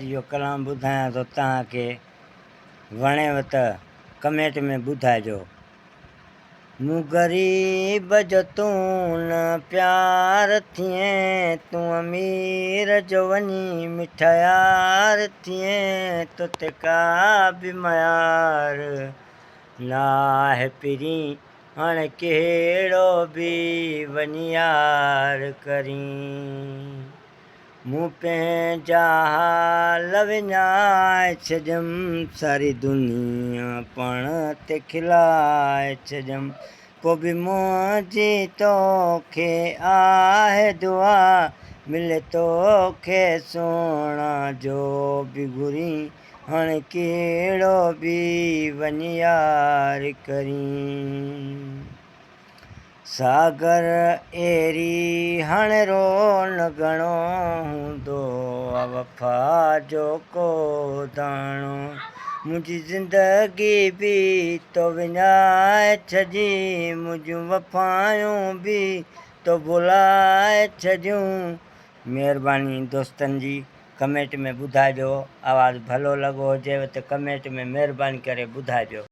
इहो कलाम ॿुधायां थो तव्हांखे, वणेव त कमेंट में ॿुधाइजो। मूं ग़रीब जो तूं न प्यार थिए, तूं अमीर जो वञी मिठा यार थिए, तोते का बि मयार ना आहे पिरी, हाणे कहिड़ो बि वञी यार करीं। मूं पंहिंजा हाल विञाए छॾियमि, सारी दुनिया पाण ते खिलाए छॾियमि, पोइ बि मुंहिंजी तोखे आहे दुआ, मिले तोखे सोणा जो बि घुरी, हाणे कहिड़ो बि वञी यार करीं। सागर एरी हाणे रोन घणो हूंदो आहे, वफ़ा जो को दाणो, मुंहिंजी ज़िंदगी बि तो विञाए छॾी, मुंहिंजूं वफ़ायूं बि तो भुलाए छॾियूं। महिरबानी दोस्तनि जी, कमेंट में ॿुधाइजो। आवाज़ु भलो लॻो हुजेव त कमेंट में महिरबानी करे ॿुधाइजो।